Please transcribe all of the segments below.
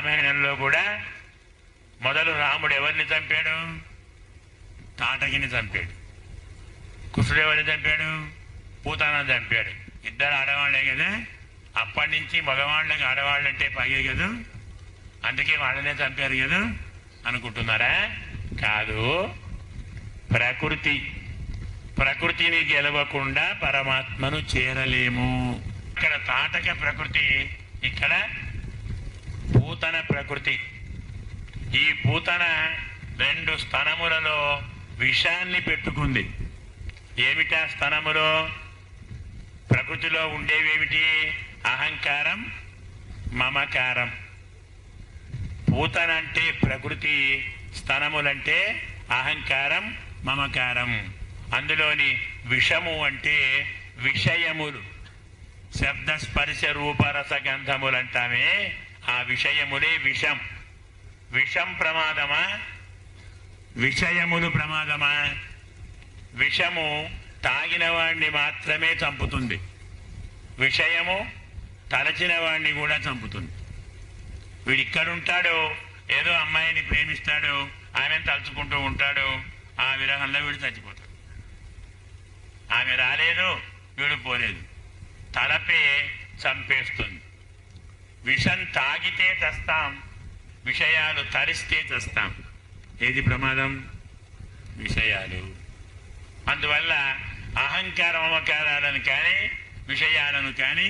రామాయణంలో కూడా మొదలు రాముడు ఎవరిని చంపాడు? తాటకిని చంపాడు. కృష్ణుడు ఎవరిని చంపాడు? పూతనని చంపాడు. ఇద్దరు ఆడవాళ్లే కదా. అప్పటి నుంచి మగవాళ్ళకి ఆడవాళ్ళంటే పగే కదా, అందుకే వాళ్ళనే చంపారు కదా అనుకుంటున్నారా? కాదు. ప్రకృతిని గెలవకుండా పరమాత్మను చేరలేము. ఇక్కడ తాటక ప్రకృతి, ఇక్కడ పూతన ప్రకృతి. ఈ పూతన 2 స్తనములలో విషాన్ని పెట్టుకుంది. ఏమిటా స్తనములో? ప్రకృతిలో ఉండేవేమిటి? అహంకారం, మమకారం. పూతన అంటే ప్రకృతి, స్తనములంటే అహంకారం, మమకారం. అందులోని విషము అంటే విషయములు, శబ్ద స్పర్శ రూపరస గంధములు అంటామే, ఆ విషయములే విషం. విషం ప్రమాదమా? విషయములు ప్రమాదమా? విషము తాగిన వాడిని మాత్రమే చంపుతుంది. విషయము తలచిన వాడిని కూడా చంపుతుంది. వీడు ఇక్కడుంటాడు, ఏదో అమ్మాయిని ప్రేమిస్తాడు, ఆమెను తలుచుకుంటూ ఉంటాడు, ఆ విరహంలో వీడు చచ్చిపోతాడు. ఆమె రాలేదు, వీడు పోలేదు. తలపే చంపేస్తుంది. విషం తాగితే చస్తాం, విషయాలు తరిస్తే చస్తాం. ఏది ప్రమాదం? విషయాలు. అందువల్ల అహంకార మమకారాలను కానీ విషయాలను కానీ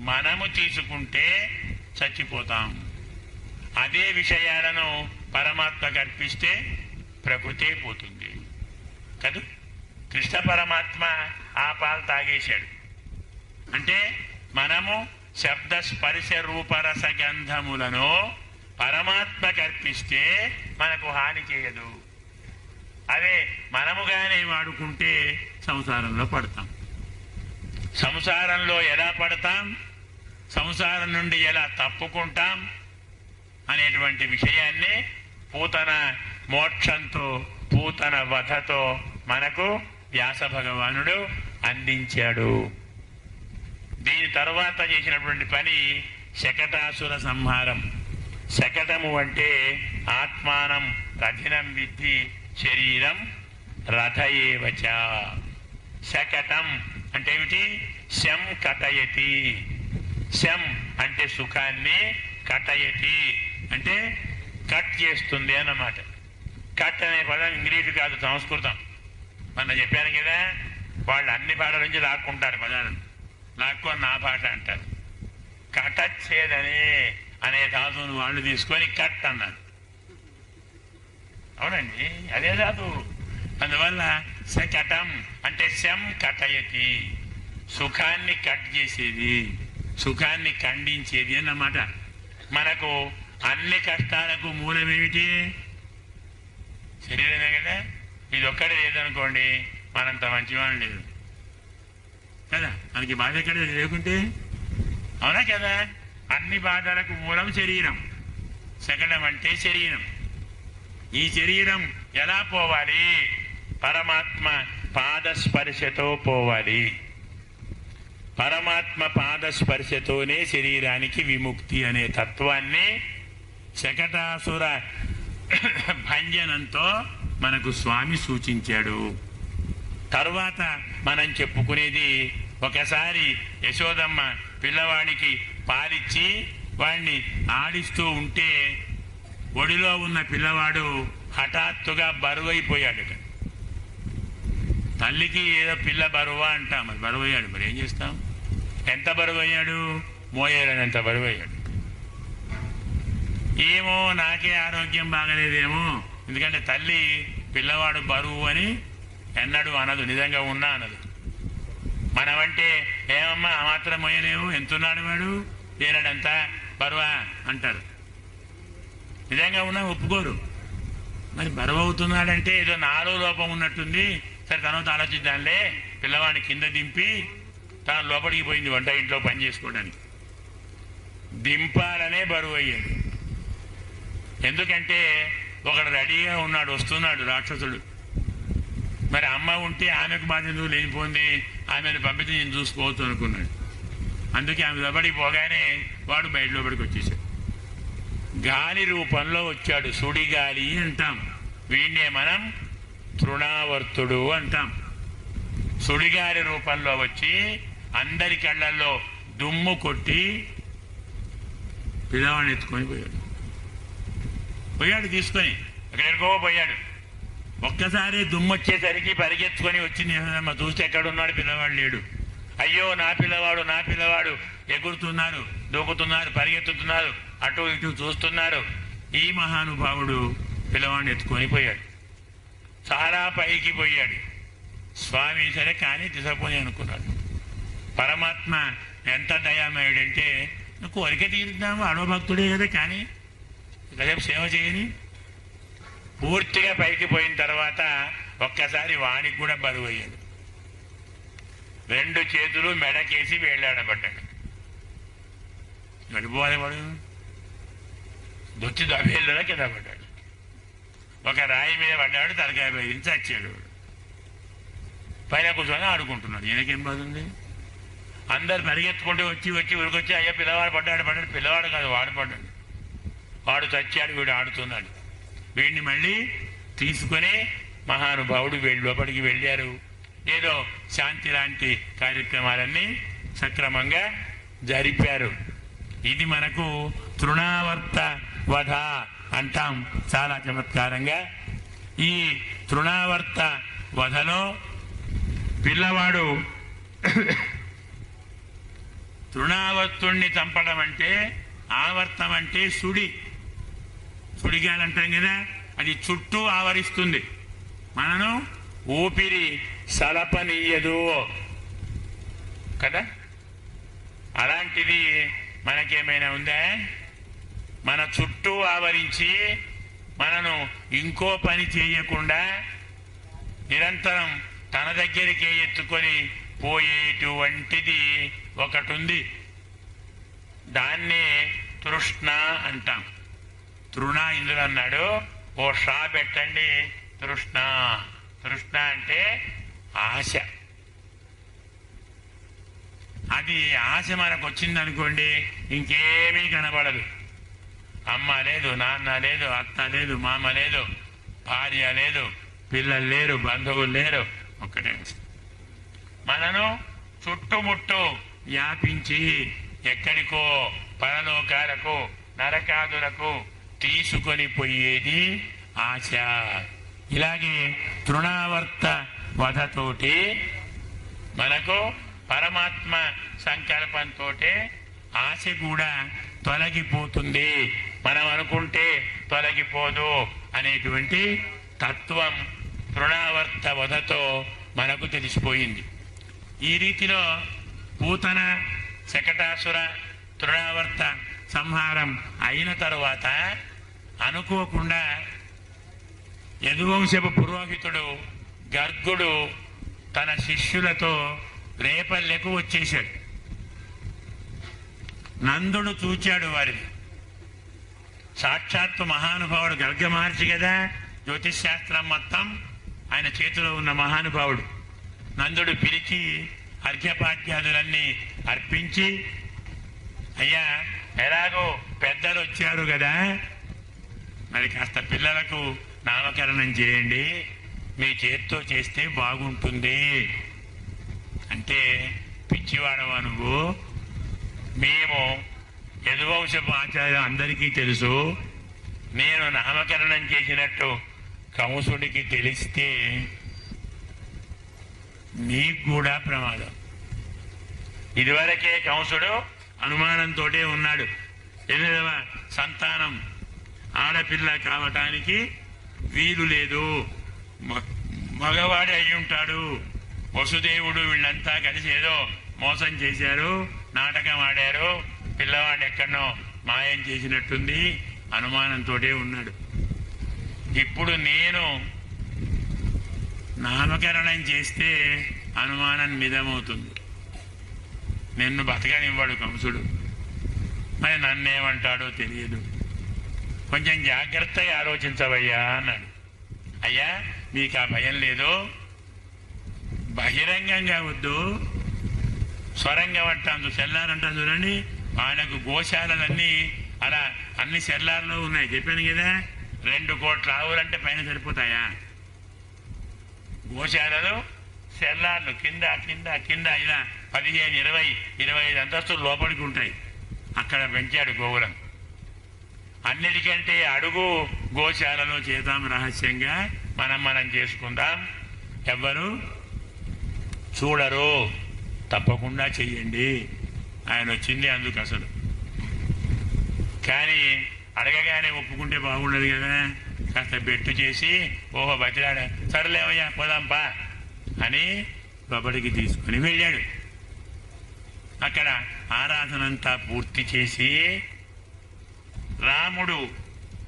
మనము తీసుకుంటే చచ్చిపోతాం. అదే విషయాలను పరమాత్మకు అర్పిస్తే ప్రకృతే పోతుంది కదూ. కృష్ణ పరమాత్మ ఆ పాలు తాగేశాడు అంటే మనము శబ్ద స్పర్శ రూపరస గంధములను పరమాత్మకు అర్పిస్తే మనకు హాని చేయదు. అదే మనముగానే వాడుకుంటే సంసారంలో పడతాం. సంసారంలో ఎలా పడతాం, సంసారం నుండి ఎలా తప్పుకుంటాం అనేటువంటి విషయాన్ని పూతన మోక్షంతో, పూతన వధతో మనకు వ్యాస భగవానుడు అందించాడు. దీని తర్వాత చేసినటువంటి పని శకటాసుర సంహారం. శకటము అంటే ఆత్మానం రథినం విద్ధి శరీరం రథయేవచ. శకటం అంటే ఏమిటి? శం కటయతి. శం అంటే సుఖాన్ని, కటయతి అంటే కట్ చేస్తుంది అన్నమాట. కట్ అనే పదం ఇంగ్లీషు కాదు, సంస్కృతం. మొన్న చెప్పాను కదా, వాళ్ళు అన్ని భాషల నుంచి లాక్కుంటారు పదాలను. లాక్కొని నా భాష అంటారు. కటచ్చేదని అనే ధాతువును వాళ్ళు తీసుకొని కట్ అన్నారు. అవునండి, అదే ధాతు. అందువల్ల శకటం అంటే శం కటయతి, సుఖాన్ని కట్ చేసేది, సుఖాన్ని ఖండించేది అన్నమాట. మనకు అన్ని కష్టాలకు మూలమేమిటి? శరీరమే కదా. ఇది ఒక్కడే లేదనుకోండి, మనంత మంచివాడు లేదు కదా. మనకి బాధ ఎక్కడ లేకుంటే, అవునా కదా. అన్ని బాధలకు మూలం శరీరం. శకటం అంటే శరీరం. ఈ శరీరం ఎలా పోవాలి? పరమాత్మ పాదస్పర్శతో పోవాలి. పరమాత్మ పాదస్పర్శతోనే శరీరానికి విముక్తి అనే తత్వాన్ని శకటాసుర భంజనంతో మనకు స్వామి సూచించాడు. తరువాత మనం చెప్పుకునేది, ఒకసారి యశోదమ్మ పిల్లవాడికి పాలిచ్చి వాడిని ఆడిస్తూ ఉంటే ఒడిలో ఉన్న పిల్లవాడు హఠాత్తుగా బరువైపోయాడు. తల్లికి ఏదో పిల్ల బరువా అంటాం, మరి బరువయ్యాడు. మరి ఏం చేస్తాం? ఎంత బరువయ్యాడు? మోయాలనంత బరువయ్యాడు. ఏమో నాకే ఆరోగ్యం బాగలేదేమో, ఎందుకంటే తల్లి పిల్లవాడు బరువు అని ఎన్నడూ అనదు, నిజంగా ఉన్నా అనదు. మనమంటే ఏమమ్మా ఆ మాత్రం మోయలేవు, ఎంతున్నాడు వాడు, ఏనాడంత బరువా అంటారు. నిజంగా ఉన్నా ఒప్పుకోరు. మరి బరువు అవుతున్నాడంటే ఏదో నాలో లోపం ఉన్నట్టుంది, సరే తర్వాత ఆలోచిద్దాంలే. పిల్లవాడిని కింద దింపి తాను లోపలికి పోయింది వంట ఇంట్లో పని చేసుకోవడానికి. దింపాలనే బరువు అయ్యాడు. ఎందుకంటే ఒకడు రెడీగా ఉన్నాడు, వస్తున్నాడు రాక్షసుడు. మరి అమ్మ ఉంటే ఆమెకు బాధ ఎందుకు లేనిపోయింది, ఆమెను పంపితే నేను చూసుకోవచ్చు అనుకున్నాడు. అందుకే ఆమె లోపలికి పోగానే వాడు బయట లోపలికి వచ్చేసాడు. గాలి రూపంలో వచ్చాడు, సుడిగాలి అంటాం. వీణ్ణే మనం తృణావర్తుడు అంటాం. సుడిగాలి రూపంలో వచ్చి అందరి కళ్ళల్లో దుమ్ము కొట్టి పిల్లవాడిని ఎత్తుకొని పోయాడు తీసుకొని ఎక్కడెక్కో పోయాడు. ఒక్కసారి దుమ్ము వచ్చేసరికి పరిగెత్తుకొని వచ్చింది. చూస్తే ఎక్కడున్నాడు పిల్లవాడు లేడు. అయ్యో నా పిల్లవాడు ఎగురుతున్నారు, దూకుతున్నారు, పరిగెత్తుతున్నారు, అటు ఇటు చూస్తున్నారు. ఈ మహానుభావుడు పిల్లవాడిని ఎత్తుకొని పోయాడు. చాలా పైకి పోయాడు. స్వామి సరే కానీ తీసుకుపోయి అనుకున్నాడు. పరమాత్మ ఎంత దయామయుడంటే కోరిక తీరుద్దాము, అడవ భక్తుడే కదా, కానీ రేపు సేవ చేయని. పూర్తిగా పైకి పోయిన తర్వాత ఒక్కసారి వానికి కూడా బరువు అయ్యాడు. 2 చేతులు మెడకేసి వేళ్ళాడబడ్డాడు. గడిపోవాలి వాడు దొచ్చి దవేళ్ళలో కింద పడ్డాడు. ఒక రాయి మీద పడ్డాడు, తలకాయ బయటించి చచ్చాడు. పైన కూర్చొని ఆడుకుంటున్నాడు. ఈయనకేం బాధ ఉంది? అందరు పరిగెత్తుకుంటూ వచ్చి ఊరికొచ్చి అయ్యా పిల్లవాడు పడ్డాడు. పిల్లవాడు కాదు, వాడు పడ్డాడు. వాడు చచ్చాడు, వీడు ఆడుతున్నాడు. వీడిని మళ్ళీ తీసుకొని మహానుభావుడు లోపలికి వెళ్ళారు. ఏదో శాంతి లాంటి కార్యక్రమాలన్నీ సక్రమంగా జరిపారు. ఇది మనకు తృణావర్త వధ అంటాం చాలా చమత్కారంగా. ఈ తృణావర్త వధలో పిల్లవాడు తృణావర్తుణ్ణి చంపడం అంటే, ఆవర్తం అంటే సుడిగాలి అంటాం కదా, అది చుట్టూ ఆవరిస్తుంది, మనను ఊపిరి సలపనీయదు కదా. అలాంటిది మనకేమైనా ఉందా? మన చుట్టూ ఆవరించి మనను ఇంకో పని చేయకుండా నిరంతరం తన దగ్గరికే ఎత్తుకొని పోయేటువంటిది ఒకటి ఉంది. దాన్నే తృష్ణ అంటాం. తృణ ఇందులో అన్నాడు, ఓ షా పెట్టండి, తృష్ణ. తృష్ణ అంటే ఆశ. అది ఆశ మనకు వచ్చిందనుకోండి, ఇంకేమీ కనబడదు. అమ్మ లేదు, నాన్న లేదు, అత్త లేదు, మామ లేదు, భార్య లేదు, పిల్లలు లేరు, బంధువులు లేరు, ఒక్కటే మనను చుట్టుముట్టు వ్యాపించి ఎక్కడికో పరలోకాలకు నరకాదులకు తీసుకొని పోయేది ఆశ. ఇలాగే తృణావర్త వధతోటి మనకు పరమాత్మ సంకల్పంతో ఆశ కూడా తొలగిపోతుంది. మనం అనుకుంటే తొలగిపోదు అనేటువంటి తత్వం తృణావర్త వధతో మనకు తెలిసిపోయింది. ఈ రీతిలో పూతన శకటాసుర తృణావర్త సంహారం అయిన తరువాత అనుకోకుండా యదువంశపు పురోహితుడు గర్గుడు తన శిష్యులతో రేపల్లెకు వచ్చేశాడు. నందుడు చూచాడు వారిని. సాక్షాత్తు మహానుభావుడు గర్గ మహర్షి కదా, జ్యోతిష్ శాస్త్రం మొత్తం ఆయన చేతిలో ఉన్న మహానుభావుడు. నందుడు పిలిచి అర్ఘ్యపాద్యాదులన్నీ అర్పించి, అయ్యా ఎలాగో పెద్దలు వచ్చారు కదా, మరి కాస్త పిల్లలకు నామకరణం చేయండి, మీ చేత్తో చేస్తే బాగుంటుంది అంటే, పిచ్చివాడవా నువ్వు? మేము యదువంశపు ఆచార్యం అందరికీ తెలుసు, నేను నామకరణం చేసినట్టు కంసుడికి తెలిస్తే నీకు కూడా ప్రమాదం. ఇదివరకే కంసుడు అనుమానంతో ఉన్నాడు. ఎనిమిదవ సంతానం ఆడపిల్ల కావటానికి వీలు లేదు, మగవాడే అయి ఉంటాడు, వసుదేవుడు వీళ్ళంతా కలిసి ఏదో మోసం చేశారు, నాటకం ఆడారు, పిల్లవాడు ఎక్కడనో మాయం చేసినట్టుంది, అనుమానంతో ఉన్నాడు. ఇప్పుడు నేను నామకరణం చేస్తే అనుమానం నిజమవుతుంది, నిన్ను బతకనివ్వడు కంసుడు, మరి నన్నేమంటాడో తెలియదు, కొంచెం జాగ్రత్తగా ఆలోచించవయ్యా అన్నాడు. అయ్యా మీకు ఆ భయం లేదు, బహిరంగంగా వద్దు, స్వరంగం అంటాను, తెల్లారంటాను చూడండి, వాళ్ళకు గోశాలలన్నీ అలా అన్ని సెల్లార్లు ఉన్నాయి, చెప్పాను కదా. 2 కోట్ల ఆవులంటే పైన సరిపోతాయా? గోశాలలు, సెల్లార్లు కింద కింద కింద ఇలా 15, 20, 25 అంతస్తులు లోపలికి ఉంటాయి. అక్కడ పెంచాడు గోవులను. అన్నిటికంటే అడుగు గోశాలలో చేద్దాం, రహస్యంగా మనం చేసుకుందాం. ఎవ్వరు చూడరు, తప్పకుండా చెయ్యండి. ఆయన వచ్చింది అందుకు అసలు. కానీ అడగగానే ఒప్పుకుంటే బాగుండదు కదా. కాస్త బెట్టు చేసి ఓహో బతిలాడ, సరేలేవయ్యా పోదాంపా అని లోపలికి తీసుకొని వెళ్ళాడు. అక్కడ ఆరాధనంతా పూర్తి చేసి రాముడు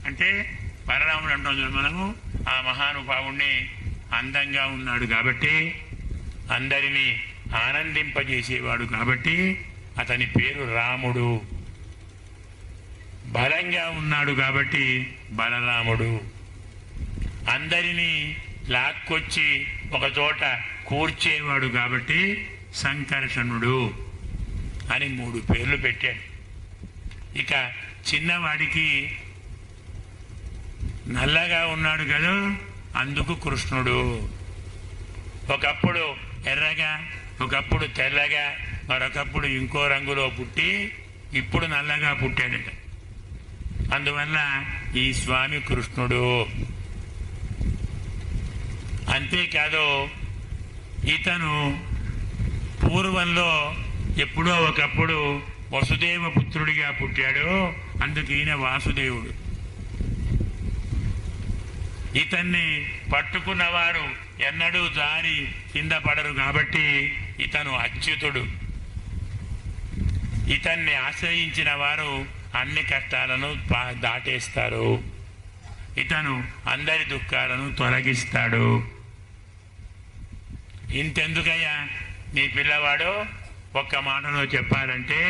అంటే పరరాముడు అంటాం మనము, ఆ మహానుభావుణ్ణి అందంగా ఉన్నాడు కాబట్టి, అందరినీ ఆనందింపజేసేవాడు కాబట్టి అతని పేరు రాముడు. బలంగా ఉన్నాడు కాబట్టి బలరాముడు. అందరినీ లాక్కొచ్చి ఒక చోట కూర్చేవాడు కాబట్టి సంకర్షణుడు అని 3 పేర్లు పెట్టాడు. ఇక చిన్నవాడికి నల్లగా ఉన్నాడు కదా, అందుకు కృష్ణుడు. ఒకప్పుడు ఎర్రగా, ఒకప్పుడు తెల్లగా, మరొకప్పుడు ఇంకో రంగులో పుట్టి ఇప్పుడు నల్లగా పుట్టాడట. అందువల్ల ఈ స్వామి కృష్ణుడు. అంతేకాదు, ఇతను పూర్వంలో ఎప్పుడో ఒకప్పుడు వసుదేవ పుత్రుడిగా పుట్టాడు, అందుకు ఈయన వాసుదేవుడు. ఇతన్ని పట్టుకున్నవారు ఎన్నడూ జారి కింద పడరు కాబట్టి ఇతను అచ్యుతుడు. ఇతన్ని ఆశ్రయించిన వారు అన్ని కష్టాలను దాటేస్తారు. ఇతను అందరి దుఃఖాలను తొలగిస్తాడు. ఇంతెందుకయ్యా నీ పిల్లవాడు ఒక్క మాటలో చెప్పాలంటే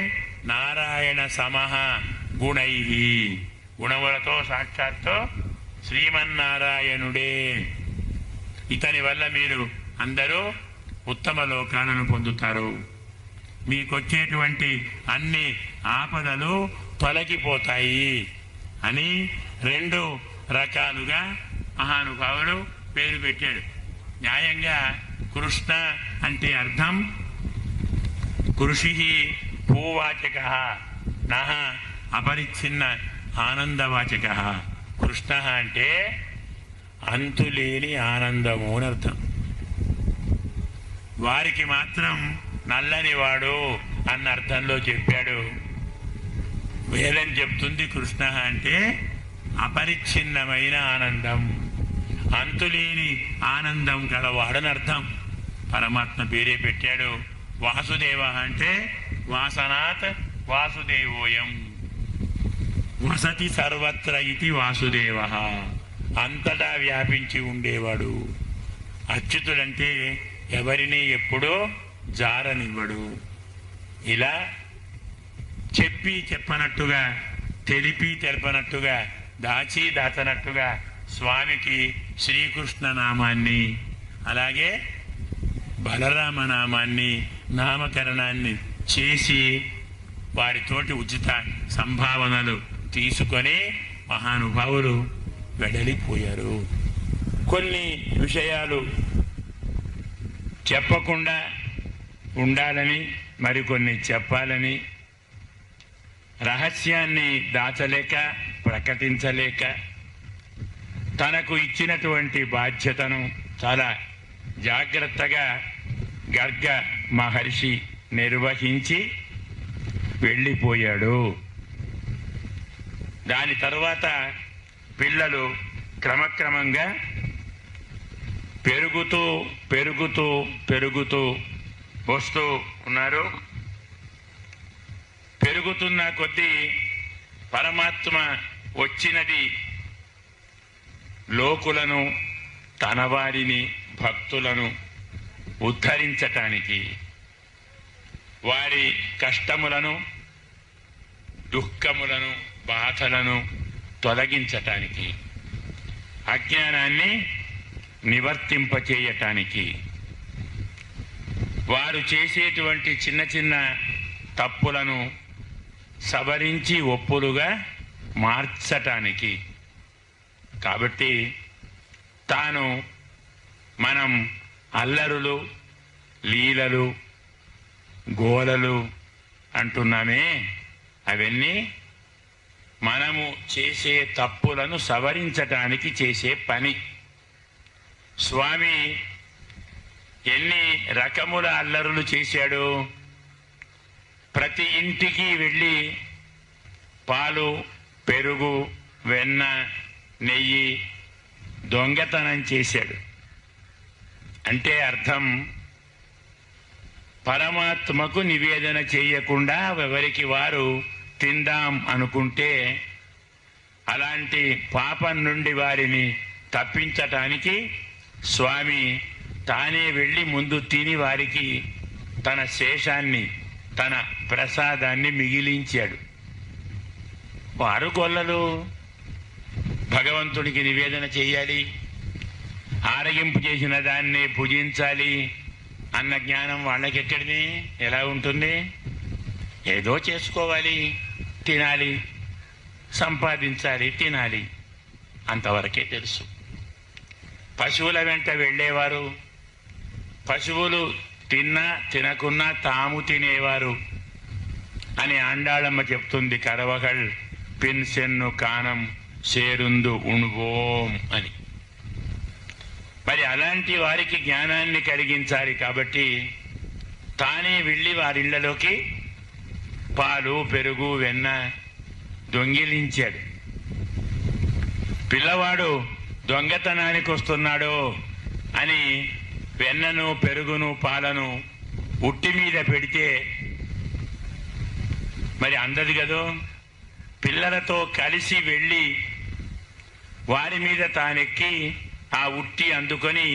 నారాయణ సమః గుణై, గుణములతో సాక్షాత్తు శ్రీమన్నారాయణుడే. ఇతని వల్ల మీరు అందరూ ఉత్తమ లోకాలను పొందుతారు. మీకొచ్చేటువంటి అన్ని ఆపదలు తొలగిపోతాయి అని 2 రకాలుగా మహానుభావుడు పేరు పెట్టాడు. న్యాయంగా కృష్ణ అంటే అర్థం కృషి భూవాచక నః అపరిచ్ఛిన్న ఆనందవాచక. కృష్ణ అంటే అంతులేని ఆనందము అని అర్థం. వారికి మాత్రం నల్లనివాడు అన్న అర్థంలో చెప్పాడు. వేదం చెప్తుంది కృష్ణ అంటే అపరిచ్ఛిన్నమైన ఆనందం, అంతులేని ఆనందం కలవాడని అర్థం. పరమాత్మ పేరే పెట్టాడు. వాసుదేవ అంటే వాసనాత్ వాసుదేవోయం, వసతి సర్వత్ర ఇది వాసుదేవ, అంతటా వ్యాపించి ఉండేవాడు. అచ్యుతుడంటే ఎవరిని ఎప్పుడూ జారనివ్వడు. ఇలా చెప్పి చెప్పనట్టుగా, తెలిపి తెలపనట్టుగా, దాచి దాచనట్టుగా స్వామికి శ్రీకృష్ణ నామాన్ని అలాగే బలరామ నామాన్ని నామకరణాన్ని చేసి వారితోటి ఉచిత సంభావనలు తీసుకొని మహానుభావులు వెడలిపోయారు. కొన్ని విషయాలు చెప్పకుండా ఉండాలని, మరికొన్ని చెప్పాలని, రహస్యాన్ని దాచలేక ప్రకటించలేక తనకు ఇచ్చినటువంటి బాధ్యతను చాలా జాగ్రత్తగా గర్గ మహర్షి నిర్వహించి వెళ్ళిపోయాడు. దాని తర్వాత పిల్లలు క్రమక్రమంగా పెరుగుతూ పెరుగుతూ పెరుగుతూ వస్తూ ఉన్నారు. పెరుగుతున్న కొద్దీ పరమాత్మ వచ్చినది లోకులను, తన వారిని, భక్తులను ఉద్ధరించటానికి, వారి కష్టములను, దుఃఖములను, బాధలను తొలగించటానికి, అజ్ఞానాన్ని నివర్తింపచేయటానికి, వారు చేసేటువంటి చిన్న చిన్న తప్పులను సవరించి ఒప్పులుగా మార్చటానికి. కాబట్టి మనం అల్లరులు, లీలలు, గోలలు అంటున్నామే, అవన్నీ మనము చేసే తప్పులను సవరించటానికి చేసే పని. స్వామి ఎన్ని రకముల అల్లరులు చేశాడు. ప్రతి ఇంటికి వెళ్ళి పాలు, పెరుగు, వెన్న, నెయ్యి దొంగతనం చేశాడు. అంటే అర్థం, పరమాత్మకు నివేదన చేయకుండా ఎవరికి వారు తిందాం అనుకుంటే అలాంటి పాపం నుండి వారిని తప్పించటానికి స్వామి తానే వెళ్ళి ముందు తిని వారికి తన శేషాన్ని, తన ప్రసాదాన్ని మిగిలించాడు. వారు గొల్లలు భగవంతుడికి నివేదన చేయాలి, ఆరగింపు చేసిన దాన్ని పూజించాలి అన్న జ్ఞానం వాళ్ళకెక్కడిది, ఎలా ఉంటుంది? ఏదో చేసుకోవాలి, తినాలి, సంపాదించాలి, తినాలి, అంతవరకే తెలుసు. పశువుల వెంట వెళ్ళేవారు పశువులు తిన్నా తినకున్నా తాము తినేవారు అని ఆండాళమ్మ చెప్తుంది. కరవగల్ పిన్సెన్ను కానం చేరుందు ఉణువోం అని. మరి అలాంటి వారికి జ్ఞానాన్ని కలిగించాలి కాబట్టి తానే వెళ్ళి వారిళ్లలోకి పాలు, పెరుగు, వెన్న దొంగిలించాడు. పిల్లవాడు దొంగతనానికి వస్తున్నాడు అని వెన్నను, పెరుగును, పాలను ఉట్టి మీద పెడితే మరి అందదు కదా. పిల్లలతో కలిసి వెళ్ళి వారి మీద తానెక్కి ఆ ఉట్టి అందుకొని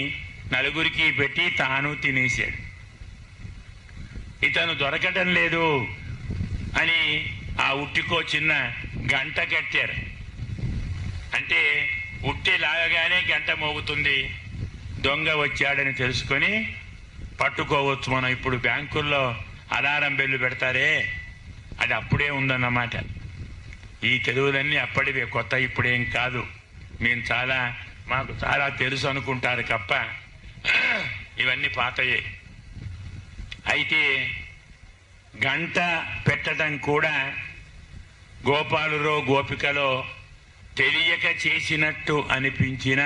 నలుగురికి పెట్టి తాను తినేశాడు. ఇతను దొరకటం లేదు అని ఆ ఉట్టికో చిన్న గంట కట్టారు. అంటే ఉట్టి లాగగానే గంట మోగుతుంది, దొంగ వచ్చాడని తెలుసుకొని పట్టుకోవచ్చు. మనం ఇప్పుడు బ్యాంకుల్లో అలారం బెల్లు పెడతారే, అది అప్పుడే ఉందన్నమాట. ఈ తెలుగులన్నీ అప్పటివే, కొత్త ఇప్పుడేం కాదు. మాకు చాలా తెలుసు అనుకుంటారు తప్ప ఇవన్నీ పాతయే. అయితే గంట పెట్టడం కూడా గోపాలురో గోపికలో తెలియక చేసినట్టు అనిపించిన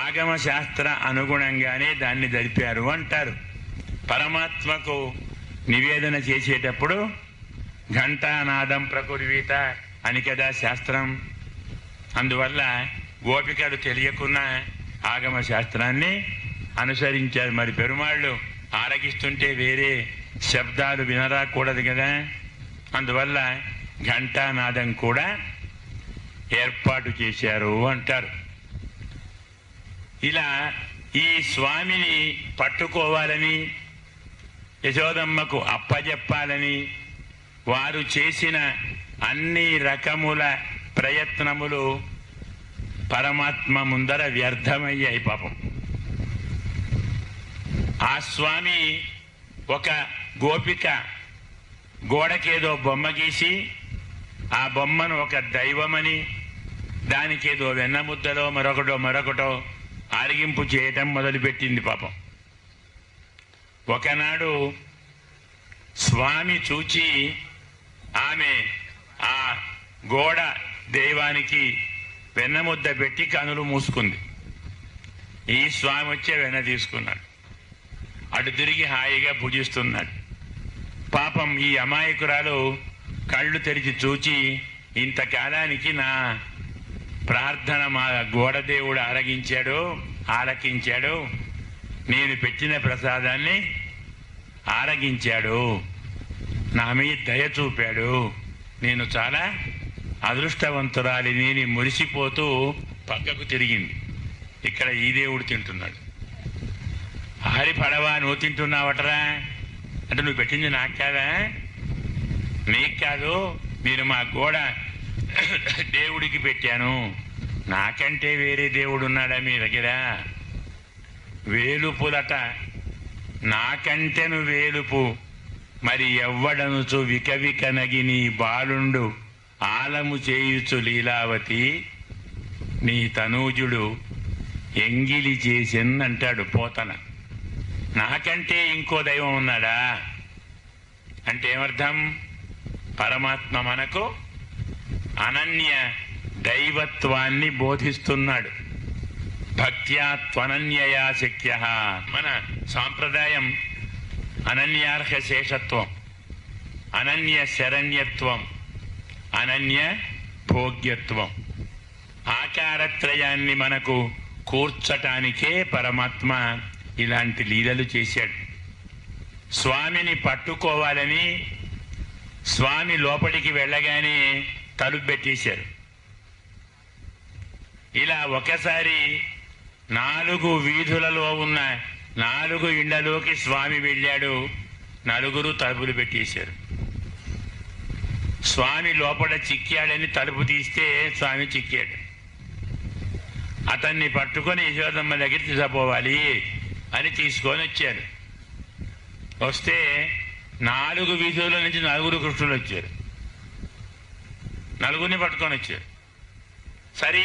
ఆగమ శాస్త్ర అనుగుణంగానే దాన్ని జరిపారు అంటారు. పరమాత్మకు నివేదన చేసేటప్పుడు ఘంటానాదం ప్రకుర్వీత అని కదా శాస్త్రం. అందువల్ల గోపికలు తెలియకున్న ఆగమ శాస్త్రాన్ని అనుసరించారు. మరి పెరుమాళ్ళు ఆరగిస్తుంటే వేరే శబ్దాలు వినరాకూడదు కదా, అందువల్ల ఘంటానాదం కూడా ఏర్పాటు చేశారు అంటారు. ఇలా ఈ స్వామిని పట్టుకోవాలని, యశోదమ్మకు అప్పజెప్పాలని వారు చేసిన అన్ని రకముల ప్రయత్నములు పరమాత్మ ముందర వ్యర్థమయ్యాయి పాపం. ఆ స్వామి ఒక గోపిక గోడకేదో బొమ్మ గీసి ఆ బొమ్మను ఒక దైవమని, దానికేదో వెన్నముద్దలో మరొకటో ఆరగింపు చేయటం మొదలుపెట్టింది పాపం. ఒకనాడు స్వామి చూచి ఆమె ఆ గోడ దైవానికి వెన్నముద్ద పెట్టి కనులు మూసుకుంది. ఈ స్వామి వచ్చే వెన్న తీసుకున్నాడు, అటు తిరిగి హాయిగా భుజిస్తున్నాడు. పాపం ఈ అమాయకురాలు కళ్ళు తెరిచి చూచి, ఇంతకాలానికి నా ప్రార్థన మా గోడదేవుడు ఆలకించాడు, నేను పెట్టిన ప్రసాదాన్ని ఆరగించాడు, నా మీద దయ చూపాడు, నేను చాలా అదృష్టవంతురాలిని మురిసిపోతూ పక్కకు తిరిగింది. ఇక్కడ ఈ దేవుడు తింటున్నాడు. హరి పడవా, నువ్వు తింటున్నావటరా అంటే, నువ్వు పెట్టింది నాకు కాదా? నీకు కాదు, నేను మా గోడ దేవుడికి పెట్టాను. నాకంటే వేరే దేవుడు ఉన్నాడా మీ దగ్గర? వేలుపులట, నాకంటెను వేలుపు మరి ఎవ్వడనుచు వికవిక నగిని బాలుండు ఆలము చేయుచు లీలావతి నీ తనూజుడు ఎంగిలి చేసెన్ అంటాడు పోతన. నాకంటే ఇంకో దైవం ఉన్నాడా అంటే ఏమర్థం? పరమాత్మ మనకు అనన్య దైవత్వాన్ని బోధిస్తున్నాడు. భక్త్యా త్వనన్యయా శక్య. మన సాంప్రదాయం అనన్యార్హ శేషత్వం, అనన్య శరణ్యత్వం, అనన్య భోగ్యత్వం. ఆకారత్రయాన్ని మనకు కూర్చటానికే పరమాత్మ ఇలాంటి లీలలు చేశాడు. స్వామిని పట్టుకోవాలని స్వామి లోపలికి వెళ్ళగానే తలుపు పెట్టేశారు. ఇలా ఒకసారి 4 వీధులలో ఉన్న 4 ఇళ్లలోకి స్వామి వెళ్ళాడు. 4 తలుపులు పెట్టేశారు. స్వామి లోపల చిక్కాడని తలుపు తీస్తే స్వామి చిక్కాడు. అతన్ని పట్టుకొని యశోదమ్మ దగ్గర తీసుకుపోవాలి అని తీసుకొని వచ్చారు. వస్తే 4 వీధుల నుంచి 4 కృష్ణులు వచ్చారు. 4ని పట్టుకొని వచ్చారు. సరే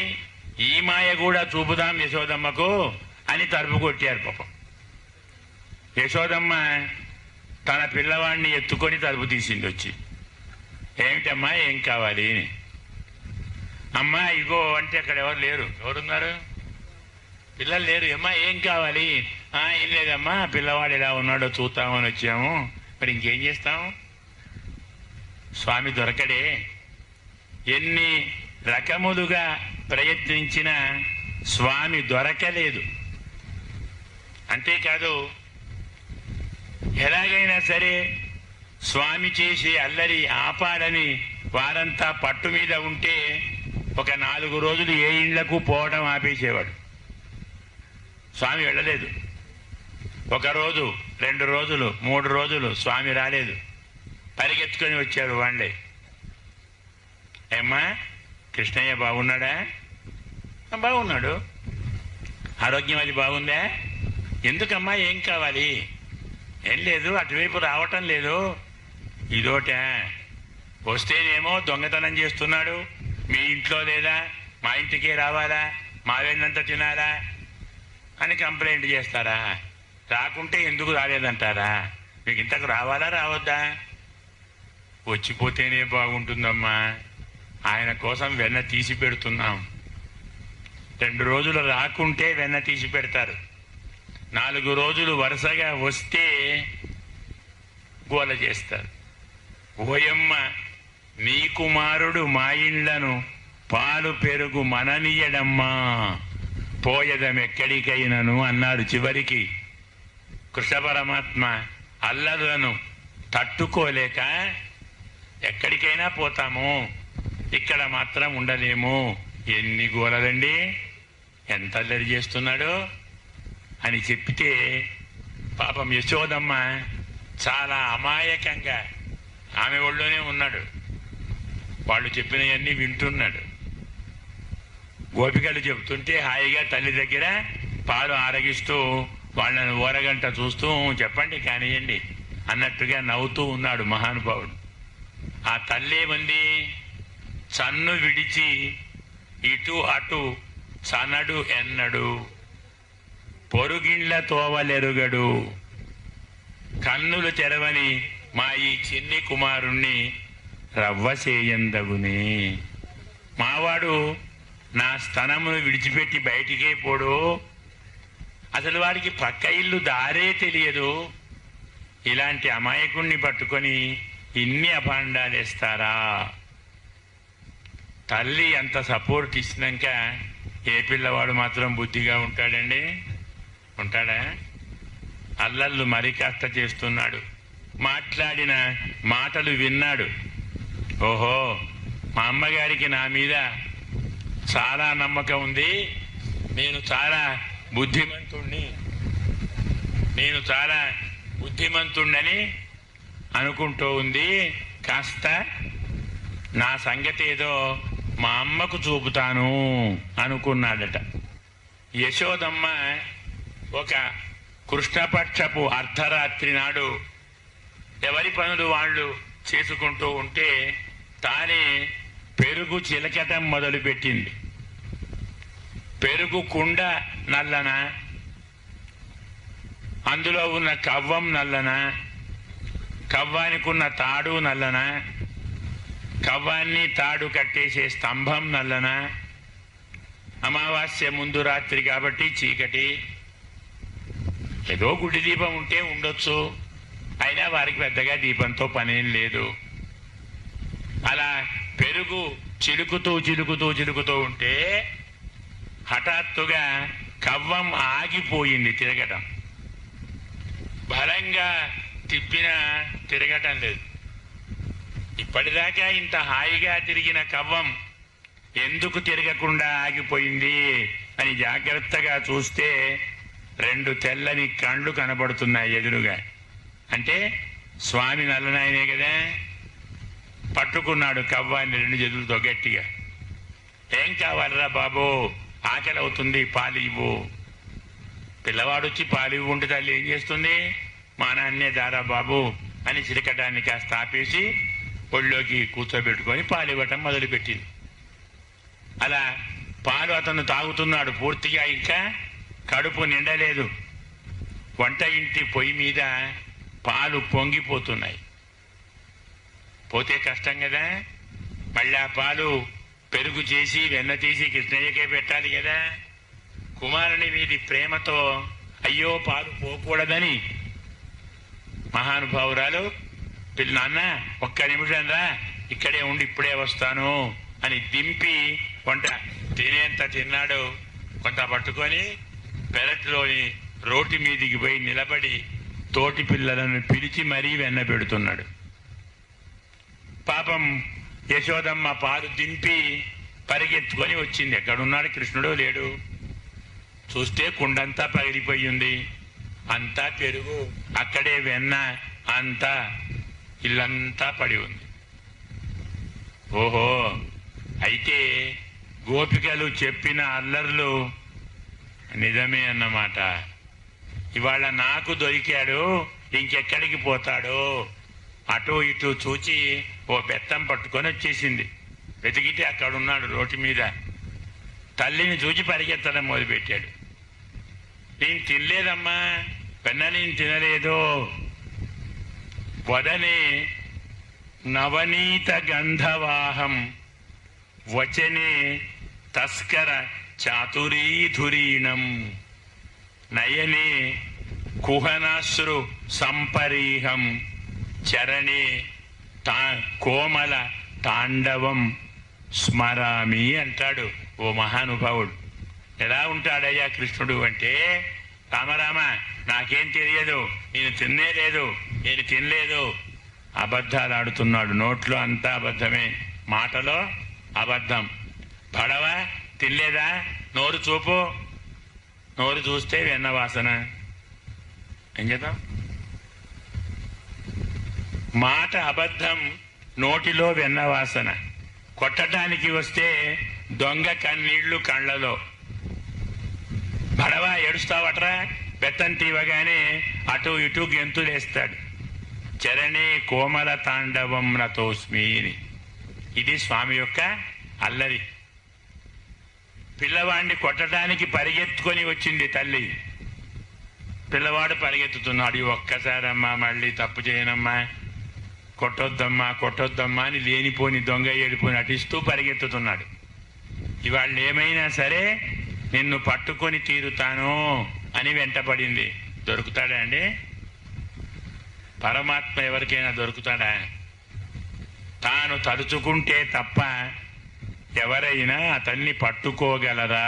ఈ మాయ కూడా చూపుదాం యశోదమ్మకు అని తలుపు కొట్టారు. పాపం యశోదమ్మ తన పిల్లవాడిని ఎత్తుకొని తలుపు తీసింది. వచ్చి ఏమిటమ్మా ఏం కావాలి అని. అమ్మా ఇగో అంటే అక్కడ ఎవరు లేరు. ఎవరున్నారు? పిల్లలు లేరు. అమ్మా ఏం కావాలి? ఏం లేదమ్మా పిల్లవాడు ఎలా ఉన్నాడో చూద్దామని వచ్చాము. మరి ఇంకేం చేస్తాము? స్వామి దొరకడే. ఎన్ని రకములుగా ప్రయత్నించినా స్వామి దొరకలేదు. అంతేకాదు ఎలాగైనా సరే స్వామి చేసి అల్లరి ఆపాలని వారంతా పట్టు మీద ఉంటే ఒక 4 రోజులు ఏ ఇళ్లకు పోవడం ఆపేసేవాడు. స్వామి వెళ్ళలేదు. 1 రోజు 2 రోజులు 3 రోజులు స్వామి రాలేదు. పరిగెత్తుకొని వచ్చారు వాళ్ళే. ఏమ్మా కృష్ణయ్య బాగున్నాడా? బాగున్నాడు. ఆరోగ్యం అది బాగుందా? ఎందుకమ్మా ఏం కావాలి? ఏం లేదు అటువైపు రావటం లేదు. ఇదోట వస్తేనేమో దొంగతనం చేస్తున్నాడు. మీ ఇంట్లో లేదా? మా ఇంటికే రావాలా? మా వెళ్ళినంత తినాలా అని కంప్లైంట్ చేస్తారా? రాకుంటే ఎందుకు రాలేదంటారా? మీకు ఇంతకు రావాలా రావద్దా? వచ్చిపోతేనే బాగుంటుందమ్మా. ఆయన కోసం వెన్న తీసి పెడుతున్నాం. 2 రోజులు రాకుంటే వెన్న తీసి పెడతారు. 4 రోజులు వరుసగా వస్తే గోల చేస్తారు. ఓయమ్మ నీ కుమారుడు మా ఇండ్లను పాలు పెరుగు మననీయడమ్మా పోయదమెక్కడికైనను అన్నాడు. చివరికి కృష్ణ పరమాత్మ అల్లర్లను తట్టుకోలేక ఎక్కడికైనా పోతాము, ఇక్కడ మాత్రం ఉండలేము. ఎన్ని గోలలండి, ఎంత అల్లరి చేస్తున్నాడు అని చెప్తే పాపం యశోదమ్మ చాలా అమాయకంగా ఆమె ఒళ్ళోనే ఉన్నాడు. వాళ్ళు చెప్పినవన్నీ వింటున్నాడు. గోపికలు చెప్తుంటే హాయిగా తల్లి దగ్గర పాలు ఆరగిస్తూ వాళ్ళని ఓరగంట చూస్తూ చెప్పండి కానియండి అన్నట్టుగా నవ్వుతూ ఉన్నాడు మహానుభావుడు. ఆ తల్లేమంది, చన్ను విడిచి ఇటు అటు సనడు ఎన్నడు పొరుగిండ్ల తోవలెరుగడు కన్నులు తెరవని మా ఈ చిన్ని కుమారుణ్ణి రవ్వసేయందగునే. మావాడు నా స్థనమును విడిచిపెట్టి బయటికే పోడు. అసలు వాడికి పక్క ఇల్లు దారే తెలియదు. ఇలాంటి అమాయకుణ్ణి పట్టుకొని ఇన్ని అభాండాలు వేస్తారా? తల్లి అంత సపోర్ట్ ఇచ్చినాక ఏ పిల్లవాడు మాత్రం బుద్ధిగా ఉంటాడండి? ఉంటాడా? అల్లర్లు మరి కాస్త చేస్తున్నాడు. మాట్లాడిన మాటలు విన్నాడు. ఓహో మా అమ్మగారికి నా మీద చాలా నమ్మకం ఉంది, నేను చాలా బుద్ధిమంతుణ్ణని అనుకుంటూ ఉంది. కాస్త నా సంగతి ఏదో మా అమ్మకు చూపుతాను అనుకున్నాడట. యశోదమ్మ ఒక కృష్ణపక్షపు అర్ధరాత్రి నాడు ఎవరి పనులు వాళ్ళు చేసుకుంటూ ఉంటే తానే పెరుగు చిలకటం మొదలుపెట్టింది. పెరుగు కుండ నల్లన, అందులో ఉన్న కవ్వం నల్లన, కవ్వానికి ఉన్న తాడు నల్లన, కవ్వాన్ని తాడు కట్టేసే స్తంభం నల్లన, అమావాస్య ముందు రాత్రి కాబట్టి చీకటి. ఏదో గుడి దీపం ఉంటే ఉండొచ్చు, అయినా వారికి పెద్దగా దీపంతో పనేం లేదు. అలా పెరుగు చిలుకుతూ చిలుకుతూ చిలుకుతూ ఉంటే హఠాత్తుగా కవ్వం ఆగిపోయింది తిరగటం. బలంగా తిప్పినా తిరగటం లేదు. ఇప్పటిదాకా ఇంత హాయిగా తిరిగిన కవ్వం ఎందుకు తిరగకుండా ఆగిపోయింది అని జాగ్రత్తగా చూస్తే 2 తెల్లని కళ్ళు కనబడుతున్నాయి ఎదురుగా. అంటే స్వామి నల్లనాయనే కదా. పట్టుకున్నాడు కవ్వాన్ని 2 చేతులతో గట్టిగా. ఏం కావాలరా బాబు, ఆకలి అవుతుంది, పాలు ఇవ్వు. పిల్లవాడు వచ్చి పాలు ఇవ్వు ఉంటే తల్లి ఏం చేస్తుంది? మా నాన్నే దారా బాబు అని చిరకటాన్ని కాస్త ఆపేసి ఒళ్ళోకి కూర్చోబెట్టుకొని పాలు ఇవ్వటం మొదలుపెట్టింది. అలా పాలు అతను తాగుతున్నాడు పూర్తిగా. ఇంకా కడుపు నిండలేదు. వంట ఇంటి పొయ్యి మీద పాలు పొంగిపోతున్నాయి. పోతే కష్టం కదా. మళ్ళీ ఆ పాలు పెరుగు చేసి వెన్న తీసి కృష్ణయ్యకే పెట్టాలి కదా. కుమారుని మీది ప్రేమతో అయ్యో పాలు పోకూడదని మహానుభావురాలు నాన్న ఒక్క నిమిషం రా, ఇక్కడే ఉండి ఇప్పుడే వస్తాను అని దింపి వంట తినేంత తిన్నాడు. కొంత పట్టుకొని పెరట్లోని రోటి మీదికి పోయి నిలబడి తోటి పిల్లలను పిలిచి మరీ వెన్న పెడుతున్నాడు. పాపం యశోదమ్మ పాలు దింపి పరిగెత్తుకొని వచ్చింది. ఎక్కడున్నాడు కృష్ణుడు? లేడు. చూస్తే కుండంతా పగిలిపోయి ఉంది. అంతా పెరుగు, అక్కడే వెన్న, అంతా ఇల్లంతా పడి ఉంది. ఓహో, అయితే గోపికలు చెప్పిన అల్లర్లు నిజమే అన్నమాట. ఇవాళ నాకు దొరికాడు, ఇంకెక్కడికి పోతాడు? అటు ఇటు చూచి ఓ బెత్తం పట్టుకొని వచ్చేసింది. వెతికితే అక్కడున్నాడు రోడ్డు మీద. తల్లిని చూచి పరిగెత్తడం మొదలుపెట్టాడు. నేను తినలేదమ్మా, వెన్న నేను తినలేదు. వదనే నవనీత గంధవాహం వచనే తస్కర చాతురీధురీణం నయనే కుహనాశ్రు సంపరీహం చరణే కోమల తాండవం స్మరామి అంటాడు ఓ మహానుభావుడు. ఎలా ఉంటాడయ్యా కృష్ణుడు అంటే, రామరామ నాకేం తెలియదు, నేను తినలేదు. అబద్ధాలు ఆడుతున్నాడు. నోట్లో అంతా అబద్ధమే, మాటలో అబద్ధం. పడవ తినలేదా? నోరు చూపు. నోరు చూస్తే వెన్న వాసన. ఏం చేద్దాం? మాట అబద్ధం, నోటిలో వెన్న వాసన. కొట్టడానికి వస్తే దొంగ కన్నీళ్లు కళ్ళలో. పడవ ఏడుస్తావట్రా, బెత్తం తీవగానే అటు ఇటు గెంతులేస్తాడు. చరణే కోమల తాండవం నతోస్మిని. ఇది స్వామి యొక్క అల్లరి. పిల్లవాడిని కొట్టడానికి పరిగెత్తుకొని వచ్చింది తల్లి. పిల్లవాడు పరిగెత్తుతున్నాడు. ఒక్కసారమ్మా, మళ్ళీ తప్పు చేయనమ్మా, కొట్టొద్దమ్మా అని లేనిపోని దొంగ ఏడిపోయి నటిస్తూ పరిగెత్తుతున్నాడు. ఇవాళ ఏమైనా సరే నిన్ను పట్టుకొని తీరుతాను అని వెంటపడింది. దొరుకుతాడా అండి? పరమాత్మ ఎవరికైనా దొరుకుతాడా? తాను తలుచుకుంటే తప్ప ఎవరైనా అతన్ని పట్టుకోగలరా?